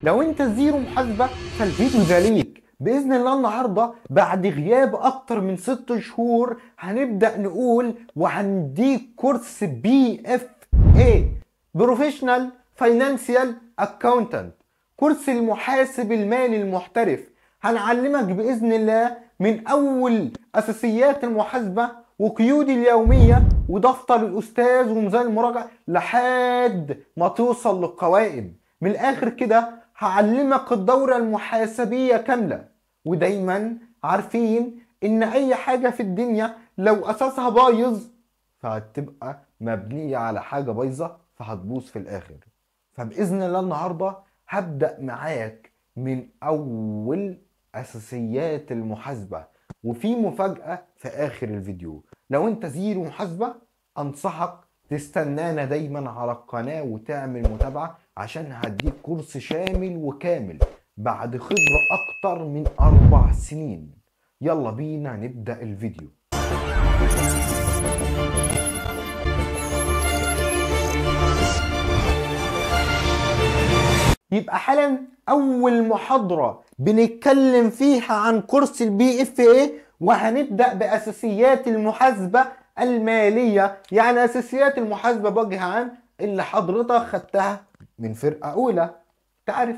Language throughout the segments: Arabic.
لو انت زيرو محاسبة فالفيديو ده ليك بإذن الله. النهاردة بعد غياب أكتر من 6 شهور هنبدأ نقول وهنديك كورس BFA بروفيشنال فاينانشال اكاونتنت، كورس المحاسب المالي المحترف. هنعلمك بإذن الله من أول أساسيات المحاسبة وقيود اليومية ودفتر الأستاذ وميزان المراجعة لحد ما توصل للقوائم. من الآخر كده هعلمك الدورة المحاسبية كاملة. ودايما عارفين ان اي حاجة في الدنيا لو اساسها بايظ فهتبقى مبنية على حاجة بايظة فهتبوظ في الاخر. فبإذن الله النهاردة هبدأ معاك من اول اساسيات المحاسبة، وفي مفاجأة في اخر الفيديو. لو انت زيرو محاسبة انصحك تستنانا دايما على القناة وتعمل متابعة عشان هديك كورس شامل وكامل بعد خبرة أكتر من 4 سنين. يلا بينا نبدأ الفيديو. يبقى حالا أول محاضرة بنتكلم فيها عن كورس BFA، وهنبدأ بأساسيات المحاسبة المالية، يعني أساسيات المحاسبة بوجه عام اللي حضرتك خدتها من فرقة أولى. تعرف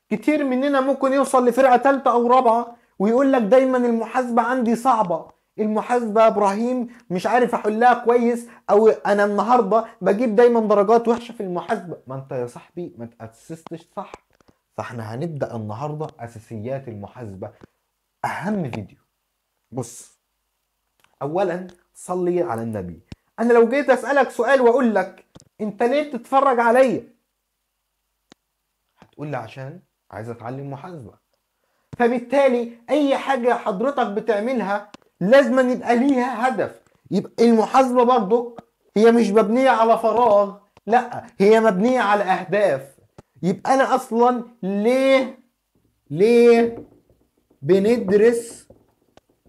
كتير مننا ممكن يوصل لفرقة تالتة أو رابعة ويقول لك دايما المحاسبة عندي صعبة، المحاسبة يا إبراهيم مش عارف أحلها كويس، أو أنا النهاردة بجيب دايما درجات وحشة في المحاسبة. ما أنت يا صاحبي ما تأسستش صح. فإحنا هنبدأ النهاردة أساسيات المحاسبة، أهم فيديو. بص، أولا صلي على النبي. أنا لو جيت أسألك سؤال وأقول لك أنت ليه بتتفرج عليا؟ هتقول لي عشان عايز أتعلم محاسبة. فبالتالي اي حاجة حضرتك بتعملها لازم يبقى ليها هدف. يبقى المحاسبة برضو هي مش مبنية على فراغ، لا هي مبنية على اهداف. يبقى انا اصلا ليه بندرس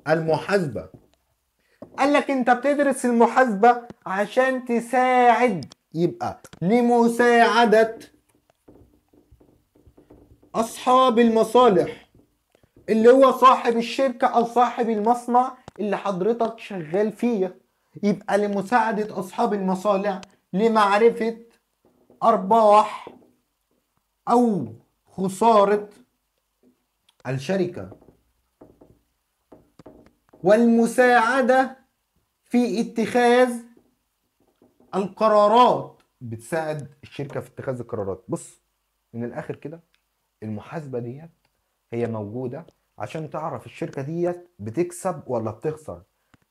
المحاسبة؟ قال لك انت بتدرس المحاسبة عشان تساعد، يبقى لمساعدة اصحاب المصالح اللي هو صاحب الشركة أو صاحب المصنع اللي حضرتك شغال فيه. يبقى لمساعدة أصحاب المصالح لمعرفة أرباح أو خسارة الشركة، والمساعدة في اتخاذ القرارات. بتساعد الشركة في اتخاذ القرارات. بص، من الآخر كده المحاسبة ديت هي موجودة عشان تعرف الشركة ديت بتكسب ولا بتخسر.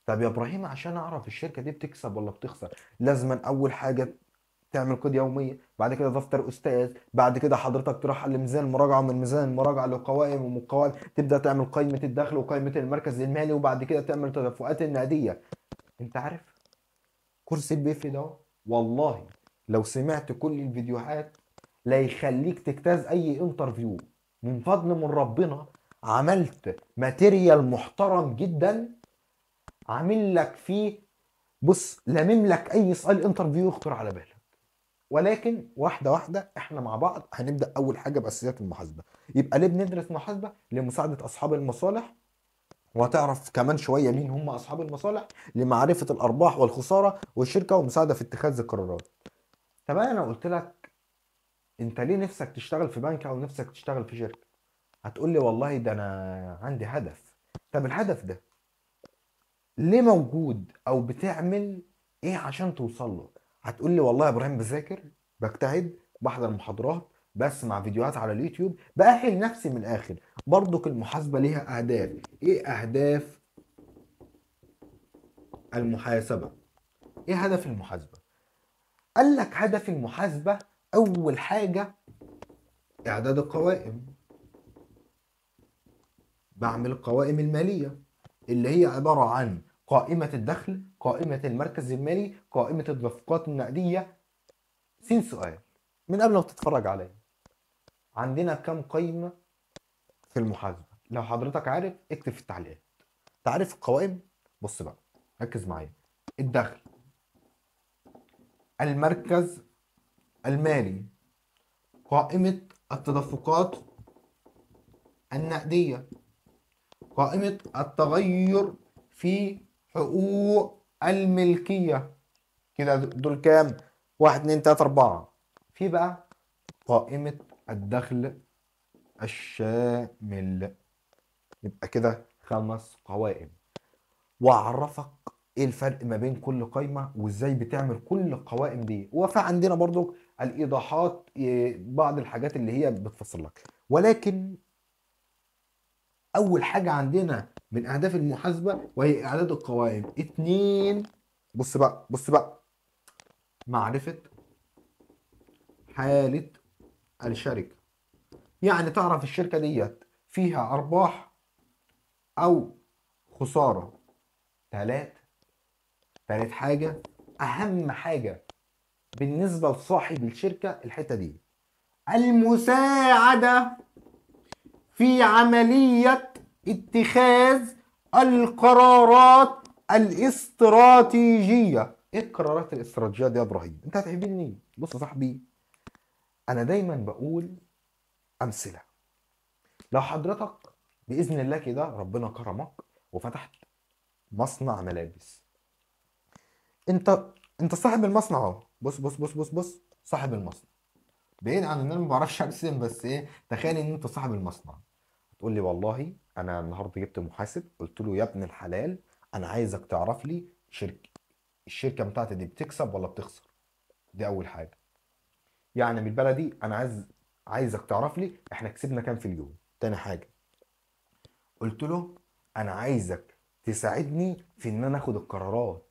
طب يا ابراهيم عشان اعرف الشركة دي بتكسب ولا بتخسر لازما اول حاجة تعمل قيد يومية، بعد كده دفتر استاذ، بعد كده حضرتك تروح لميزان المراجعة، ومن ميزان المراجعة لقوائم، ومن القوائم تبدأ تعمل قائمة الدخل وقائمة المركز المالي، وبعد كده تعمل تدفقات النقدية. انت عارف كورس البيف ده والله لو سمعت كل الفيديوهات لا يخليك تجتاز اي انترفيو. من فضل من ربنا عملت ماتيريال محترم جدا عامل لك فيه، بص لامم لك اي سؤال انترفيو يخطر على بالك. ولكن واحده واحده احنا مع بعض هنبدا. اول حاجه باساسيات المحاسبه. يبقى ليه بندرس محاسبه؟ لمساعده اصحاب المصالح، وهتعرف كمان شويه مين هم اصحاب المصالح، لمعرفه الارباح والخساره والشركه، ومساعده في اتخاذ القرارات. طب انا قلت لك انت ليه نفسك تشتغل في بنك او نفسك تشتغل في شركه؟ هتقول لي والله ده انا عندي هدف. طب الهدف ده ليه موجود او بتعمل ايه عشان توصل له؟ هتقول لي والله يا ابراهيم بذاكر، بجتهد، بحضر محاضرات، بسمع فيديوهات على اليوتيوب، بأهل نفسي. من الاخر برضك المحاسبة ليها اهداف. ايه اهداف المحاسبة؟ ايه هدف المحاسبة؟ قال لك هدف المحاسبة اول حاجة اعداد القوائم. بعمل القوائم المالية اللي هي عبارة عن قائمة الدخل، قائمة المركز المالي، قائمة التدفقات النقدية. سين سؤال من قبل ما تتفرج عليا، عندنا كم قائمة في المحاسبة؟ لو حضرتك عارف اكتب في التعليقات. تعرف القوائم؟ بص بقى ركز معايا. الدخل، المركز المالي، قائمة التدفقات النقدية، قائمة التغير في حقوق الملكية. كده دول كام؟ 1 2 3 4. في بقى قائمة الدخل الشامل. يبقى كده 5 قوائم، واعرفك ايه الفرق ما بين كل قائمة وازاي بتعمل كل القوائم دي. وفي عندنا برضو الايضاحات، بعض الحاجات اللي هي بتفصل لك. ولكن اول حاجة عندنا من اهداف المحاسبة وهي اعداد القوائم. 2، بص بقى بص بقى، معرفة حالة الشركة. يعني تعرف الشركة ديت فيها ارباح او خسارة. تالت حاجة، اهم حاجة بالنسبة لصاحب الشركة الحتة دي، المساعدة في عملية اتخاذ القرارات الاستراتيجية. ايه القرارات الاستراتيجية دي يا ابراهيم؟ انت هتحبني. بص يا صاحبي، انا دايما بقول امثلة. لو حضرتك باذن الله كده ربنا كرمك وفتحت مصنع ملابس، انت صاحب المصنع اهو. بص بص بص بص بص، صاحب المصنع. بعيد عن ان انا ما بعرفش ارسم، بس ايه، تخيل ان انت صاحب المصنع. تقول لي والله انا النهارده جبت محاسب، قلت له يا ابن الحلال انا عايزك تعرف لي الشركه بتاعتي دي بتكسب ولا بتخسر. دي اول حاجه. يعني من البلدي انا عايزك تعرف لي احنا كسبنا كام في اليوم. تاني حاجه، قلت له انا عايزك تساعدني في ان انا اخد القرارات.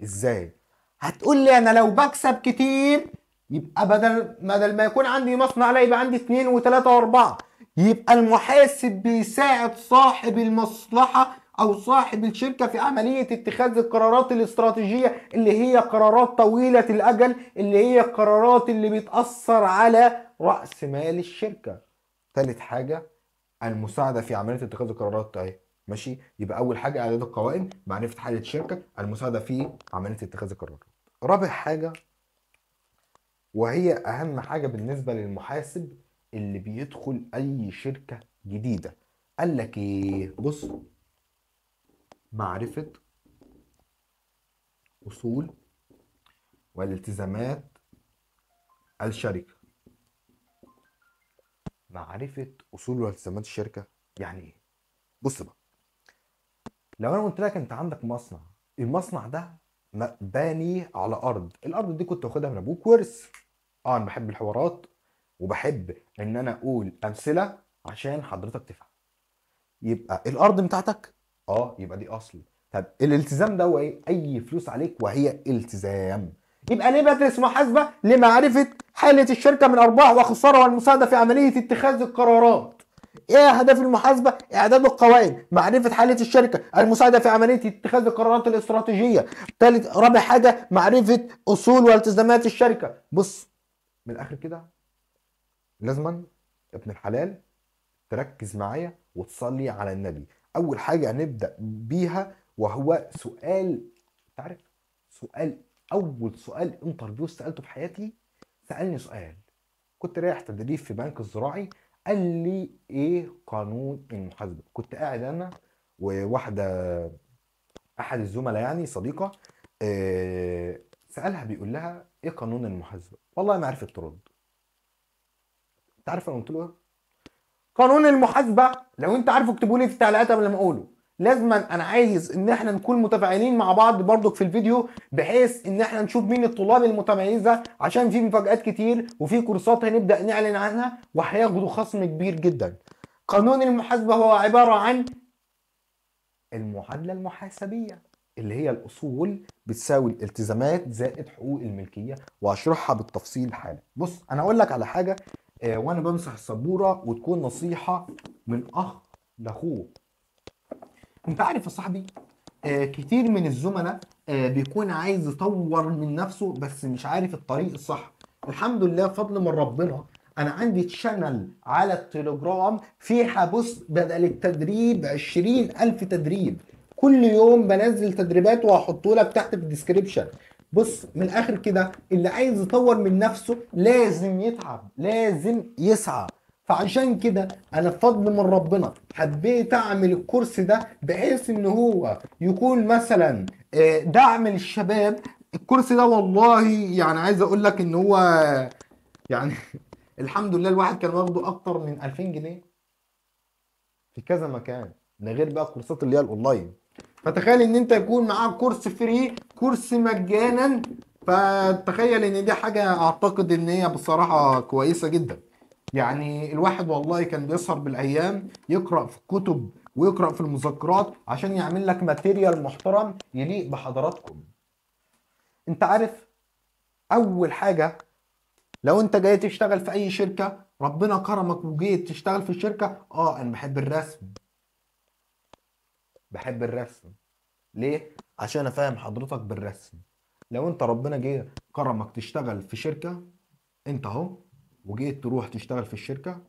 ازاي؟ هتقول لي انا لو بكسب كتير يبقى بدل ما يكون عندي مصنع لا يبقى عندي 2 و3 و4. يبقى المحاسب بيساعد صاحب المصلحة او صاحب الشركة في عملية اتخاذ القرارات الاستراتيجية، اللي هي قرارات طويلة الاجل، اللي هي القرارات اللي بتأثر على رأس مال الشركة. ثالث حاجة، المساعده في عمليه اتخاذ القرارات اهي. ماشي، يبقى اول حاجه اعداد القوائم، معرفه حاله الشركه، المساعده في عمليه اتخاذ القرارات. رابع حاجه وهي اهم حاجه بالنسبه للمحاسب اللي بيدخل اي شركه جديده، قال لك ايه؟ بص، معرفه اصول والالتزامات الشركه. معرفه اصول والتزامات الشركه يعني ايه؟ بص بقى، لو انا قلت لك انت عندك مصنع، المصنع ده باني على الارض دي كنت واخدها من ابوك ورث. اه انا بحب الحوارات وبحب ان انا اقول امثله عشان حضرتك تفهم. يبقى الارض بتاعتك، اه يبقى دي اصل. طب الالتزام ده هو ايه؟ اي فلوس عليك وهي التزام. يبقى ليه بدرس محاسبه؟ لمعرفه حاله الشركه من ارباح وخساره والمساعده في عمليه اتخاذ القرارات. ايه اهداف المحاسبه؟ اعداد القوائم، معرفه حاله الشركه، المساعده في عمليه اتخاذ القرارات الاستراتيجيه. رابع حاجه، معرفه اصول والتزامات الشركه. بص، من الاخر كده لازما ابن الحلال تركز معايا وتصلي على النبي. اول حاجه هنبدا بيها وهو سؤال، تعرف سؤال، اول سؤال انترفيو سالته في حياتي. سالني سؤال، كنت رايح تدريب في بنك الزراعي، قال لي ايه قانون المحاسبه؟ كنت قاعد انا وواحده، احد الزملاء يعني صديقه، سالها بيقول لها ايه قانون المحاسبه؟ والله ما عرفت ترد. انت عارف انا قلت له إيه؟ قانون المحاسبه لو انت عارفه اكتبوا لي في التعليقات قبل ما اقوله. لازما انا عايز ان احنا نكون متفاعلين مع بعض برضك في الفيديو، بحيث ان احنا نشوف مين الطلاب المتميزه، عشان في مفاجآت كتير وفي كورسات هنبدا نعلن عنها وهياخدوا خصم كبير جدا. قانون المحاسبه هو عباره عن المعادله المحاسبيه، اللي هي الاصول بتساوي الالتزامات زائد حقوق الملكيه، وهشرحها بالتفصيل حالا. بص انا اقول لك على حاجه، وانا بمسح السبوره وتكون نصيحه من اخ لاخوه. انت عارف يا صاحبي، كتير من الزملاء بيكون عايز يطور من نفسه بس مش عارف الطريق الصح. الحمد لله فضل من ربنا، انا عندي تشانل على التليجرام فيها، بص، بدل التدريب 20,000 تدريب. كل يوم بنزل تدريبات وهحطه لك تحت في الديسكريبشن. بص من الاخر كده، اللي عايز يطور من نفسه لازم يتعب، لازم يسعى. فعشان كده انا بفضل من ربنا حبيت اعمل الكورس ده بحيث ان هو يكون مثلا دعم للشباب. الكورس ده والله يعني عايز اقول لك ان هو يعني الحمد لله الواحد كان واخده اكتر من 2000 جنيه في كذا مكان، ده غير بقى الكورسات اللي هي الاونلاين. فتخيل ان انت يكون معاك كورس فري، كورس مجانا. فتخيل ان دي حاجة اعتقد ان هي بصراحة كويسة جدا. يعني الواحد والله كان بيسهر بالايام يقرأ في الكتب ويقرأ في المذكرات عشان يعمل لك ماتيريال محترم يليق بحضراتكم. انت عارف اول حاجة، لو انت جاي تشتغل في اي شركة ربنا كرمك وجيت تشتغل في الشركة، انا بحب الرسم. بحب الرسم ليه؟ عشان افهم حضرتك بالرسم. لو انت ربنا جه كرمك تشتغل في شركة، انت اهو وجيت تروح تشتغل في الشركة،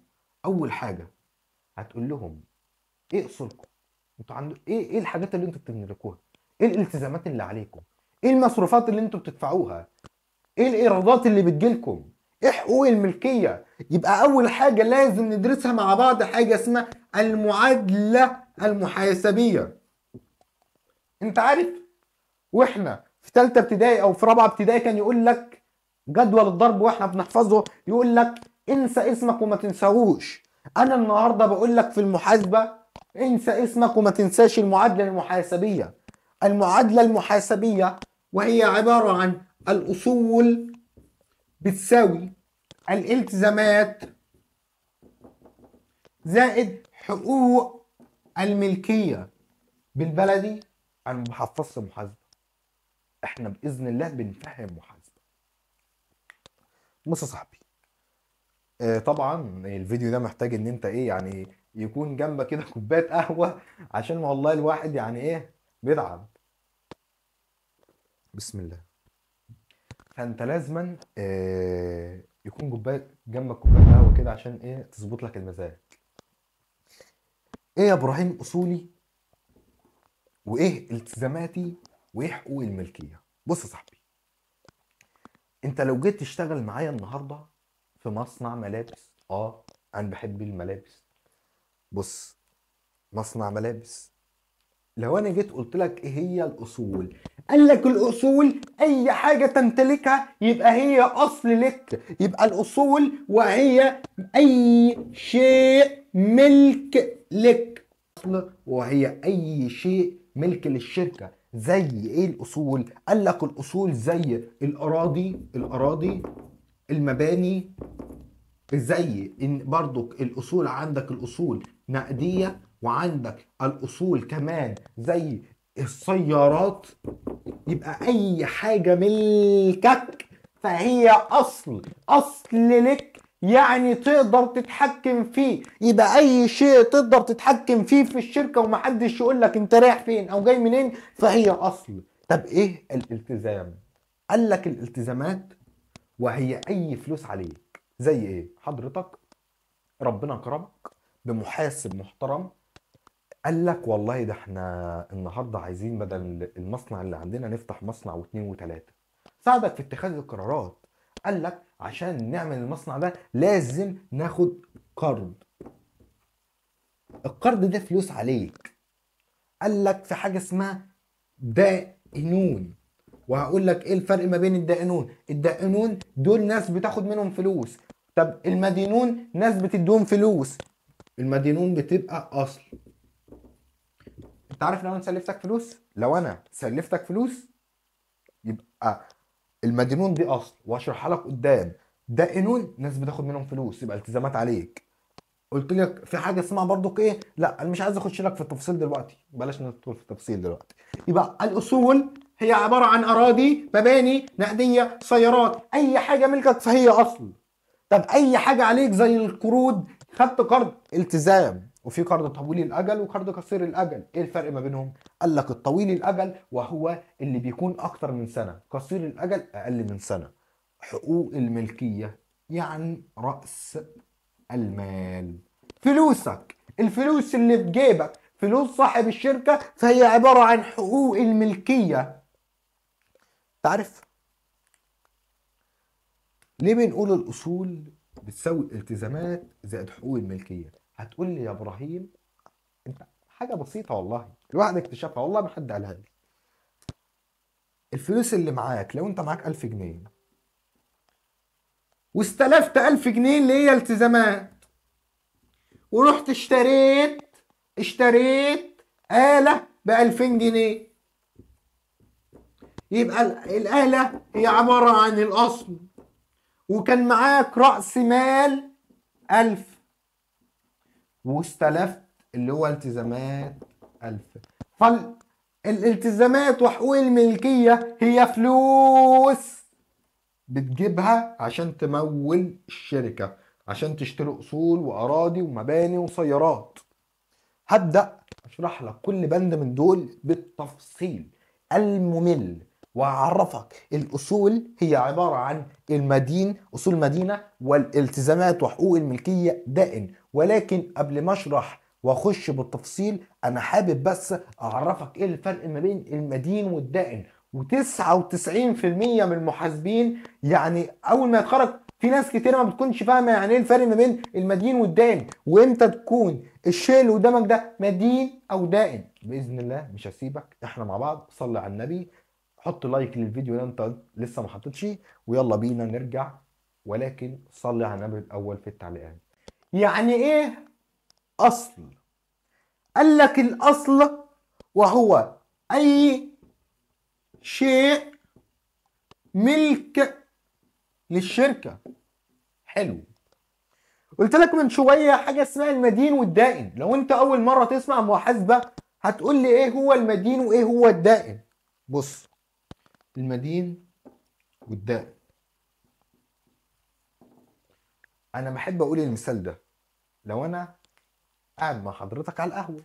اول حاجة هتقول لهم ايه اصولكم؟ انتوا عندكم ايه الحاجات اللي انتوا بتملكوها؟ ايه الالتزامات اللي عليكم؟ ايه المصروفات اللي انتوا بتدفعوها؟ ايه الايرادات اللي بتجيلكم؟ ايه حقوق الملكية؟ يبقى اول حاجة لازم ندرسها مع بعض حاجة اسمها المعادلة المحاسبية. انت عارف واحنا في ثالثه ابتدائي او في رابعه ابتدائي كان يقول لك جدول الضرب واحنا بنحفظه، يقول لك انسى اسمك وما تنساهوش. انا النهارده بقول لك في المحاسبه انسى اسمك وما تنساش المعادله المحاسبيه. المعادله المحاسبيه وهي عباره عن الاصول بتساوي الالتزامات زائد حقوق الملكيه. بالبلدي انا ما بحفظش محاسبه، احنا باذن الله بنفهم محاسبه. بص يا صاحبي، طبعا الفيديو ده محتاج ان انت ايه يعني يكون جنبك كده كوبايه قهوه، عشان والله الواحد يعني ايه بيتعب. بسم الله. فانت لازما يكون جنبك كوبايه قهوه كده عشان ايه تظبط لك المزاج. ايه يا ابراهيم اصولي؟ وايه التزاماتي؟ وايه حقوق الملكيه؟ بص يا صاحبي، انت لو جيت تشتغل معايا النهارده في مصنع ملابس، انا بحب الملابس. بص، مصنع ملابس، لو انا جيت قلت لك ايه هي الاصول، قال لك الاصول اي حاجه تمتلكها يبقى هي اصل لك. يبقى الاصول وهي اي شيء ملك لك. اصل وهي اي شيء ملك للشركه. زي ايه الاصول؟ قال لك الاصول زي الاراضي، المباني. زي ان برضك الاصول عندك الاصول نقديه، وعندك الاصول كمان زي السيارات. يبقى اي حاجه ملكك فهي اصل لك، يعني تقدر تتحكم فيه. يبقى اي شيء تقدر تتحكم فيه في الشركه ومحدش يقول لك انت رايح فين او جاي منين فهي اصل. طب ايه الالتزام؟ قال لك الالتزامات وهي اي فلوس عليك. زي ايه حضرتك؟ ربنا كرمك بمحاسب محترم، قال لك والله ده احنا النهارده عايزين بدل المصنع اللي عندنا نفتح مصنع واثنين وثلاثه. ساعدك في اتخاذ القرارات. قال لك عشان نعمل المصنع ده لازم ناخد قرض. القرض ده فلوس عليك. قال لك في حاجه اسمها دائنون. وهقول لك ايه الفرق ما بين الدائنون دول ناس بتاخد منهم فلوس. طب المدينون ناس بتديهم فلوس. المدينون بتبقى اصل. انت عارف لو انا سلفتك فلوس، لو انا سلفتك فلوس يبقى المدينون دي اصل، واشرحها لك قدام. دائنون ناس بتاخد منهم فلوس يبقى التزامات عليك. قلت لك في حاجه اسمها برضك ايه، لا انا مش عايز اخش لك في التفاصيل دلوقتي، بلاش ندخل في التفاصيل دلوقتي. يبقى الاصول هي عباره عن اراضي، مباني، نقديه، سيارات. اي حاجه ملكك فهي اصل. طب اي حاجه عليك زي القروض، خدت قرض التزام، وفي قرض طويل الاجل وقرض قصير الاجل. ايه الفرق ما بينهم؟ قال لك الطويل الاجل وهو اللي بيكون اكتر من سنه، قصير الاجل اقل من سنه. حقوق الملكيه يعني راس المال، فلوسك، الفلوس اللي في جيبك، فلوس صاحب الشركه، فهي عباره عن حقوق الملكيه. تعرف ليه بنقول الاصول بتساوي التزامات زائد حقوق الملكيه. هتقول لي يا ابراهيم انت حاجه بسيطه والله الواحد اكتشفها والله ما حد قالها لي. الفلوس اللي معاك لو انت معاك 1000 جنيه واستلفت 1000 جنيه اللي هي التزامات، ورحت اشتريت آلة ب 2000 جنيه، يبقى الآلة هي عبارة عن الأصل، وكان معاك رأس مال 1000، واستلفت اللي هو التزامات 1000. فالالتزامات وحقوق الملكية هي فلوس بتجيبها عشان تمول الشركة، عشان تشتري أصول وأراضي ومباني وسيارات. هبدأ أشرح لك كل بند من دول بالتفصيل الممل، وأعرفك الأصول هي عبارة عن المدين أصول مدينة، والالتزامات وحقوق الملكية دائن. ولكن قبل ما أشرح وأخش بالتفصيل أنا حابب بس أعرفك إيه الفرق ما بين المدين والدائن. و99% من المحاسبين يعني أول ما يتخرج في ناس كتير ما بتكونش فاهمه يعني ايه الفرق ما بين المدين والدائن، وامتى تكون الشيء اللي قدامك ده مدين او دائن. باذن الله مش هسيبك، احنا مع بعض. صلي على النبي، حط لايك للفيديو ده انت لسه ما حطيتش، ويلا بينا نرجع. ولكن صلي على النبي الاول في التعليقات. يعني ايه اصل؟ قال لك الاصل وهو اي شيء ملك للشركه. حلو. قلت لك من شويه حاجه اسمها المدين والدائن. لو انت اول مره تسمع محاسبه هتقول لي ايه هو المدين وايه هو الدائن. بص، المدين والدائن، انا بحب اقول المثال ده. لو انا قاعد مع حضرتك على القهوه،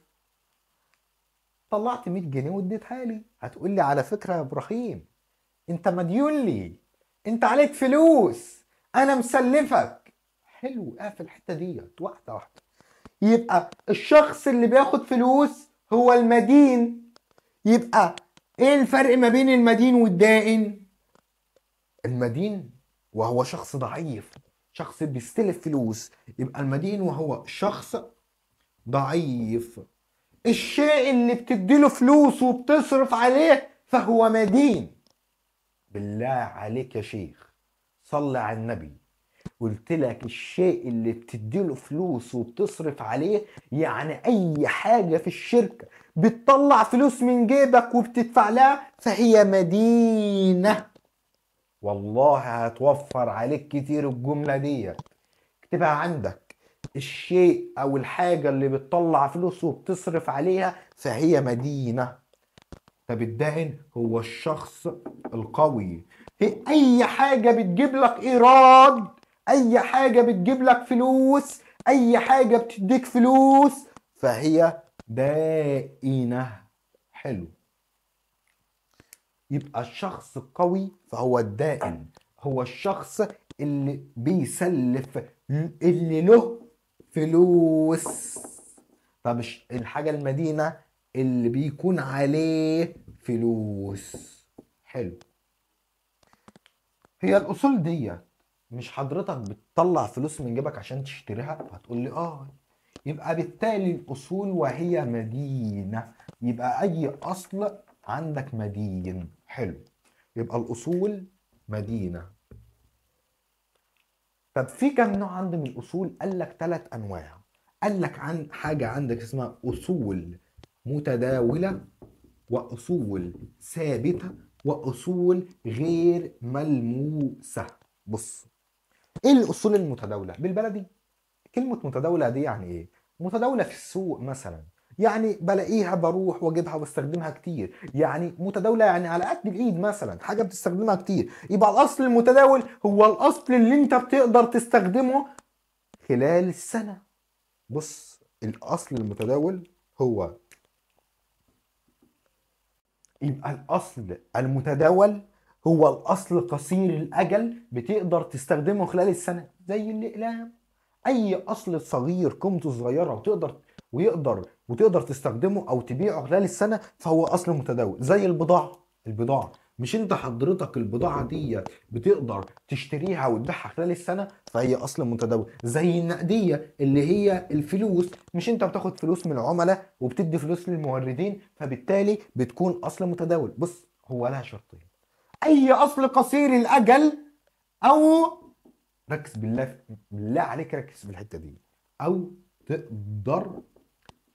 طلعت 100 جنيه واديتها لي، هتقول لي على فكره يا ابراهيم انت مديون لي، انت عليك فلوس، انا مسلفك. حلو، اقفل الحته ديت واحده واحده. يبقى الشخص اللي بياخد فلوس هو المدين. يبقى ايه الفرق ما بين المدين والدائن؟ المدين وهو شخص ضعيف، شخص بيستلف فلوس، يبقى المدين وهو شخص ضعيف. الشيء اللي بتديله فلوس وبتصرف عليه فهو مدين. بالله عليك يا شيخ صلي على النبي، قلت لك الشيء اللي بتديله فلوس وبتصرف عليه، يعني اي حاجة في الشركة بتطلع فلوس من جيبك وبتدفع لها فهي مدينة. والله هتوفر عليك كتير الجملة دي، اكتبها عندك. الشيء او الحاجة اللي بتطلع فلوس وبتصرف عليها فهي مدينة. طب الدائن هو الشخص القوي. اي حاجة بتجيب لك ايراد، اي حاجة بتجيب لك فلوس، اي حاجة بتديك فلوس فهي دائنة. حلو. يبقى الشخص القوي فهو الدائن، هو الشخص اللي بيسلف، اللي له فلوس. طب الحاجة المدينة اللي بيكون عليه فلوس. حلو. هي الأصول دي مش حضرتك بتطلع فلوس من جيبك عشان تشتريها؟ هتقول لي اه. يبقى بالتالي الأصول وهي مدينة، يبقى أي أصل عندك مدين. حلو. يبقى الأصول مدينة. طب في كم نوع عندي من الأصول؟ قال لك 3 أنواع. قال لك عن حاجة عندك اسمها أصول متداولة، وأصول ثابتة، وأصول غير ملموسة. بص، إيه الأصول المتداولة؟ بالبلدي كلمة متداولة دي يعني إيه؟ متداولة في السوق مثلا، يعني بلاقيها بروح واجيبها وبستخدمها كتير. يعني متداولة يعني على قد الإيد مثلا، حاجة بتستخدمها كتير. يبقى الأصل المتداول هو الأصل اللي أنت بتقدر تستخدمه خلال السنة. بص، الأصل المتداول هو، يبقى الأصل المتداول هو الأصل قصير الأجل بتقدر تستخدمه خلال السنة، زي الأقلام. أي أصل صغير قيمته صغيرة وتقدر تستخدمه أو تبيعه خلال السنة فهو أصل متداول. زي البضاعة، مش انت حضرتك البضاعة دي بتقدر تشتريها وتبيعها خلال السنة، فهي اصل متداول. زي النقدية اللي هي الفلوس، مش انت بتاخد فلوس من العملاء وبتدي فلوس للموردين، فبالتالي بتكون اصل متداول. بص، هو لها شرطين: اي اصل قصير الاجل، او، ركز بالله، بالله عليك ركز في الحتة دي، او تقدر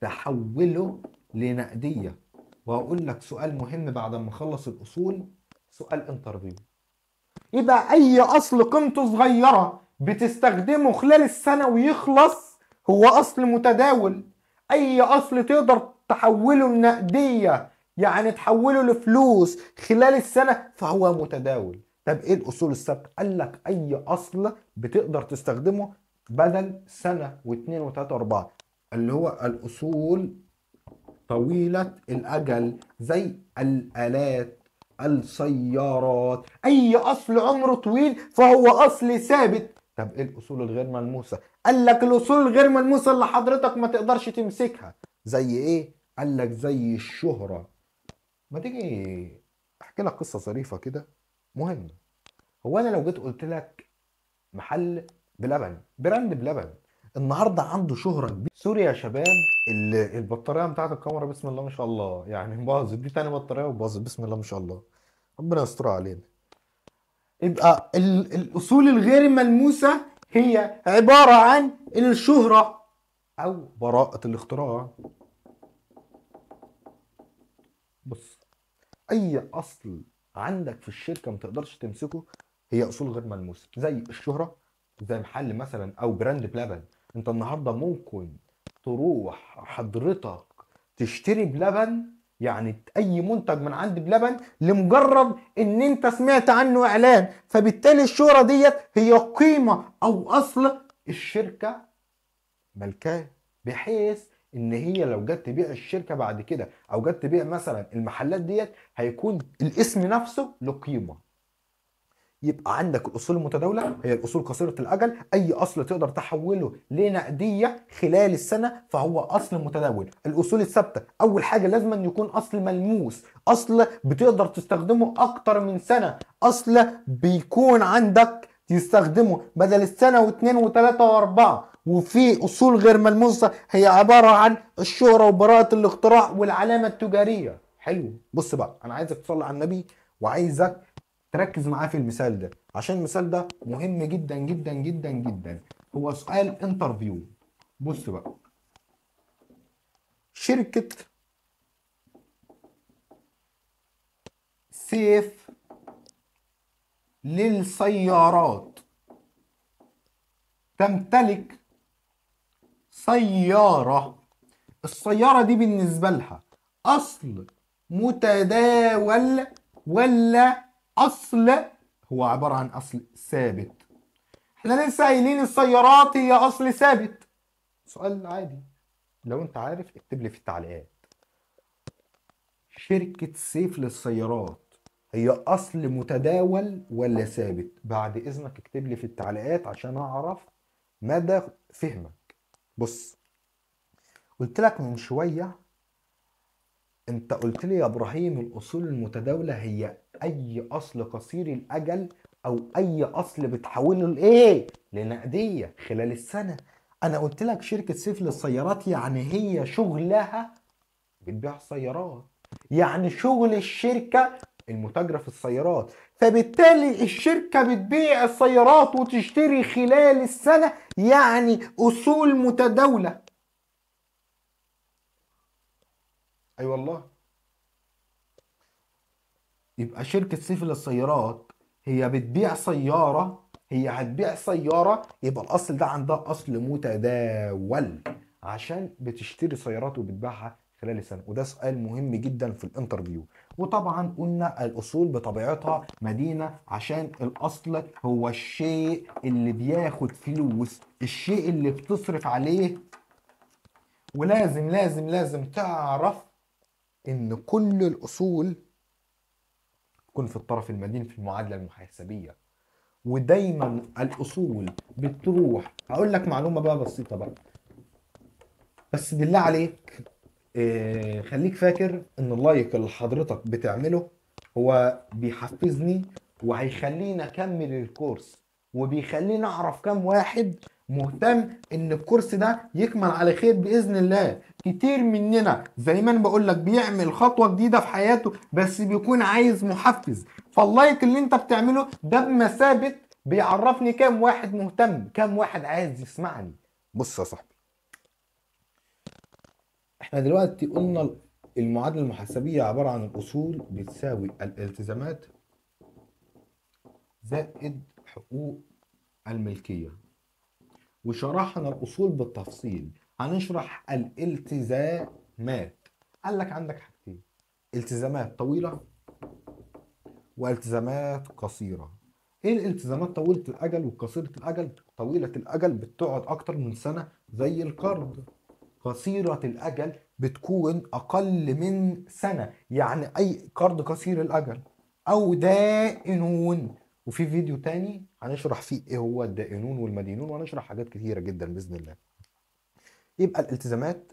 تحوله لنقدية. وهقول لك سؤال مهم بعد ما اخلص الاصول، سؤال انترفيو. يبقى اي اصل قيمته صغيرة بتستخدمه خلال السنة ويخلص هو اصل متداول. اي اصل تقدر تحوله لنقدية، يعني تحوله لفلوس خلال السنة، فهو متداول. طب ايه الاصول الثابتة؟ قال لك اي اصل بتقدر تستخدمه بدل سنة واثنين وثلاثة واربعة، اللي هو الاصول طويلة الأجل، زي الآلات، السيارات. أي أصل عمره طويل فهو أصل ثابت. طب إيه الأصول الغير ملموسة؟ قال لك الأصول الغير ملموسة اللي حضرتك ما تقدرش تمسكها. زي إيه؟ قال لك زي الشهرة. ما تيجي أحكي لك قصة ظريفة كده مهمة. هو أنا لو جيت قلت لك محل بلبن، براند بلبن، النهارده عنده شهرة كبيرة سوري يا شباب، البطارية بتاعت الكاميرا بسم الله ما شاء الله يعني باظت، دي تاني بطارية وباظت بسم الله ما شاء الله، ربنا يستر علينا. يبقى الأصول الغير ملموسة هي عبارة عن الشهرة أو براءة الاختراع. بص، أي أصل عندك في الشركة ما تقدرش تمسكه هي أصول غير ملموسة، زي الشهرة، زي محل مثلا أو براند بلبن. أنت النهارده ممكن تروح حضرتك تشتري بلبن، يعني اي منتج من عند بلبن، لمجرد ان انت سمعت عنه اعلان، فبالتالي الشهرة ديت هي قيمة او اصل الشركة ملكاه، بحيث ان هي لو جت تبيع الشركة بعد كده او جت تبيع مثلا المحلات ديت، هيكون الاسم نفسه له قيمة. يبقى عندك الاصول المتداوله هي الاصول قصيره الاجل، اي اصل تقدر تحوله لنقديه خلال السنه فهو اصل متداول. الاصول الثابته، اول حاجه لازم أن يكون اصل ملموس، اصل بتقدر تستخدمه اكتر من سنه، اصل بيكون عندك تستخدمه بدل السنه واثنين وثلاثه واربعه. وفي اصول غير ملموسه هي عباره عن الشهره وبراءه الاختراع والعلامه التجاريه. حلو، بص بقى، انا عايزك تصلي على النبي وعايزك تركز معاه في المثال ده، عشان المثال ده مهم جدا جدا جدا جدا. هو سؤال انترفيو. بص بقى، شركة سيف للسيارات تمتلك سيارة. السيارة دي بالنسبة لها أصل متداول ولا أصل هو عبارة عن أصل ثابت؟ احنا لسه قايلين السيارات هي أصل ثابت. سؤال عادي، لو انت عارف اكتب لي في التعليقات. شركة سيف للسيارات هي أصل متداول ولا ثابت؟ بعد إذنك اكتب لي في التعليقات عشان أعرف مدى فهمك. بص، قلت لك من شوية، أنت قلت لي يا إبراهيم الأصول المتداولة هي أي أصل قصير الأجل أو أي أصل بتحوله لإيه؟ لنقدية خلال السنة. أنا قلت لك شركة سيف للسيارات يعني هي شغلها بتبيع سيارات، يعني شغل الشركة المتاجرة في السيارات، فبالتالي الشركة بتبيع السيارات وتشتري خلال السنة، يعني أصول متداولة. أي والله. يبقى شركة سيف للسيارات هي بتبيع سيارة، هي هتبيع سيارة، يبقى الأصل ده عندها أصل متداول عشان بتشتري سيارات وبتبيعها خلال السنة. وده سؤال مهم جدا في الانترفيو. وطبعا قلنا الأصول بطبيعتها مدينة، عشان الأصل هو الشيء اللي بياخد فلوس، الشيء اللي بتصرف عليه. ولازم لازم لازم تعرف إن كل الأصول تكون في الطرف المدين في المعادلة المحاسبية. ودايما الأصول بتروح. هقول لك معلومة بقى بسيطة بقى، بس بالله عليك خليك فاكر ان اللايك اللي حضرتك بتعمله هو بيحفزني وهيخليني اكمل الكورس، وبيخليني اعرف كام واحد مهتم ان الكورس ده يكمل على خير باذن الله. كتير مننا زي ما انا بقول لك بيعمل خطوه جديده في حياته بس بيكون عايز محفز، فاللايك اللي انت بتعمله ده بمثابه بيعرفني كام واحد مهتم، كام واحد عايز يسمعني. بص يا صاحبي، احنا دلوقتي قلنا المعادله المحاسبيه عباره عن الاصول بتساوي الالتزامات زائد حقوق الملكيه، وشرحنا الأصول بالتفصيل. هنشرح الالتزامات. قال لك عندك حاجتين: التزامات طويلة والتزامات قصيرة. ايه الالتزامات طويلة الأجل وقصيرة الأجل؟ طويلة الأجل بتقعد أكتر من سنة زي القرض، قصيرة الأجل بتكون أقل من سنة، يعني أي قرض قصير الأجل أو دائنون. وفي فيديو تاني هنشرح فيه إيه هو الدائنون والمدينون، وهنشرح حاجات كتيرة جدا بإذن الله. يبقى الالتزامات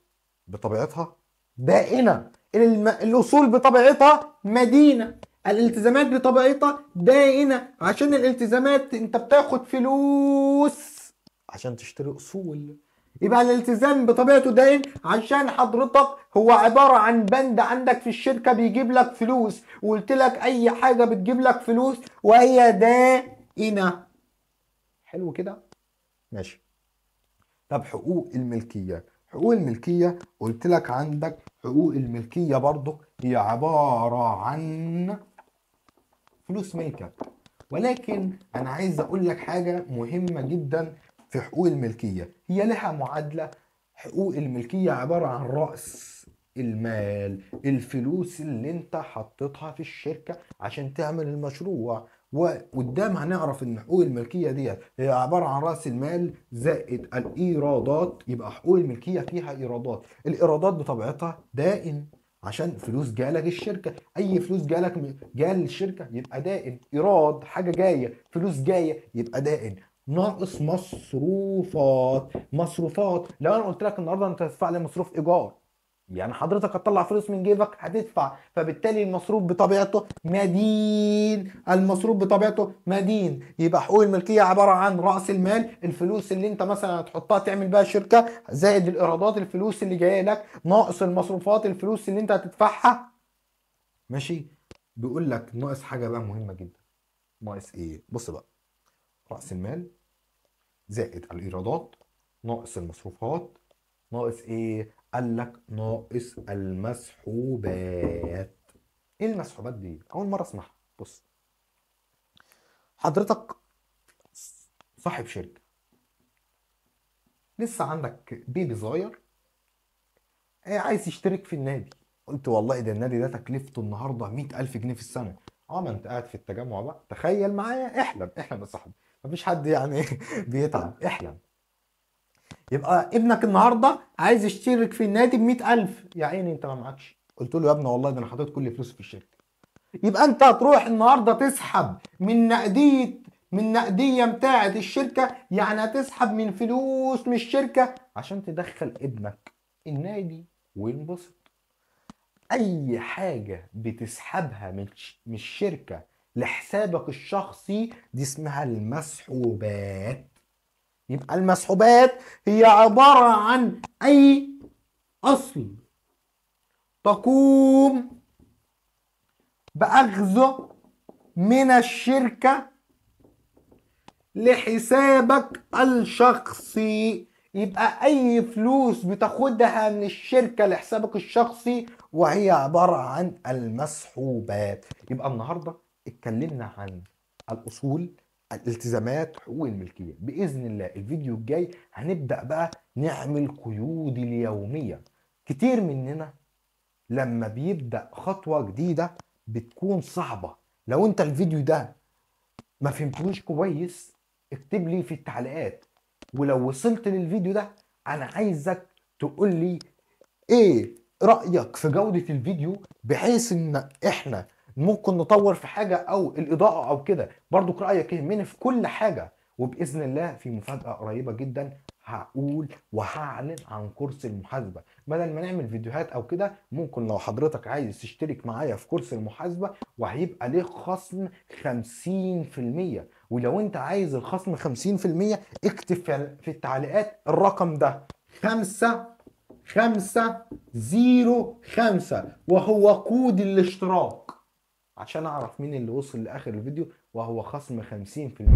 بطبيعتها دائنة، الأصول بطبيعتها مدينة، الالتزامات بطبيعتها دائنة. عشان الالتزامات أنت بتاخد فلوس عشان تشتري أصول، يبقى الالتزام بطبيعته دائن عشان حضرتك هو عبارة عن بند عندك في الشركة بيجيب لك فلوس، وقلت لك أي حاجة بتجيب لك فلوس وهي دائنة. حلو كده؟ ماشي. طب حقوق الملكية، حقوق الملكية قلت لك عندك حقوق الملكية برضو هي عبارة عن فلوس ملكك. ولكن أنا عايز أقول لك حاجة مهمة جدا في حقوق الملكية، هي لها معادلة. حقوق الملكية عبارة عن رأس المال، الفلوس اللي انت حطيتها في الشركة عشان تعمل المشروع. وقدام هنعرف ان حقوق الملكية دي هي عبارة عن رأس المال زائد الإيرادات. يبقى حقوق الملكية فيها إيرادات، الإيرادات بطبيعتها دائن عشان فلوس جالك الشركة، أي فلوس جال الشركة يبقى دائن. إيراد حاجة جاية، فلوس جاية يبقى دائن. ناقص مصروفات، مصروفات لو انا قلت لك النهارده انت هتدفع لي مصروف ايجار، يعني حضرتك هتطلع فلوس من جيبك هتدفع، فبالتالي المصروف بطبيعته مدين، المصروف بطبيعته مدين. يبقى حقوق الملكيه عباره عن راس المال، الفلوس اللي انت مثلا هتحطها تعمل بيها شركه، زائد الايرادات الفلوس اللي جايه لك، ناقص المصروفات الفلوس اللي انت هتدفعها. ماشي. بيقول لك ناقص حاجه بقى مهمه جدا. ناقص ايه؟ بص بقى، راس المال زائد الايرادات ناقص المصروفات ناقص ايه؟ قال لك ناقص المسحوبات. ايه المسحوبات دي؟ اول مره اسمعها. بص حضرتك صاحب شركه، لسه عندك بيبي صغير عايز يشترك في النادي، قلت والله ده النادي ده تكلفته النهارده 100,000 جنيه في السنه. اه ما انت قاعد في التجمع بقى، تخيل معايا، احلم احلم يا صاحبي، مفيش حد يعني بيتعب، احلم. يبقى ابنك النهارده عايز يشترك في النادي ب 100,000، يا عيني انت ما معكش، قلت له يا ابني والله ده انا حاطط كل فلوسي في الشركه. يبقى انت هتروح النهارده تسحب من نقديه بتاعه الشركه، يعني هتسحب من فلوس من الشركه عشان تدخل ابنك النادي وينبسط. اي حاجه بتسحبها من الشركه لحسابك الشخصي دي اسمها المسحوبات. يبقى المسحوبات هي عبارة عن أي أصل تقوم بأخذه من الشركة لحسابك الشخصي. يبقى أي فلوس بتاخدها من الشركة لحسابك الشخصي وهي عبارة عن المسحوبات. يبقى النهاردة اتكلمنا عن الأصول، الالتزامات، حقوق الملكية. بإذن الله الفيديو الجاي هنبدأ بقى نعمل قيود اليومية. كتير مننا لما بيبدأ خطوة جديدة بتكون صعبة. لو انت الفيديو ده ما فهمتوش كويس اكتب لي في التعليقات، ولو وصلت للفيديو ده انا عايزك تقول لي ايه رأيك في جودة الفيديو، بحيث ان احنا ممكن نطور في حاجة او الاضاءة او كده. برضو رأيك يهمني في كل حاجة، وبإذن الله في مفاجأة قريبة جدا هقول وهعلن عن كورس المحاسبة. بدل ما نعمل فيديوهات او كده، ممكن لو حضرتك عايز تشترك معايا في كورس المحاسبة وهيبقى ليه خصم 50%. ولو انت عايز الخصم 50%، اكتب في التعليقات الرقم ده: 5505، وهو كود الاشتراك، عشان اعرف مين اللي وصل لاخر الفيديو، وهو خصم 50%.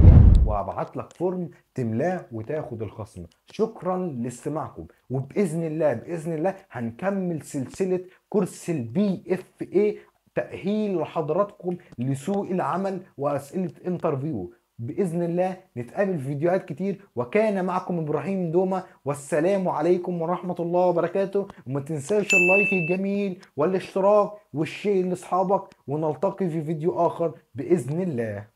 وهبعت لك فورم تملاه وتاخد الخصم. شكرا لاستماعكم، وباذن الله باذن الله هنكمل سلسله كورس الBFA، تأهيل لحضراتكم لسوق العمل وأسئلة انترفيو. بإذن الله نتقابل في فيديوهات كتير، وكان معكم إبراهيم دومة، والسلام عليكم ورحمة الله وبركاته. وما تنساش اللايك الجميل والاشتراك والشير لأصحابك، ونلتقي في فيديو آخر بإذن الله.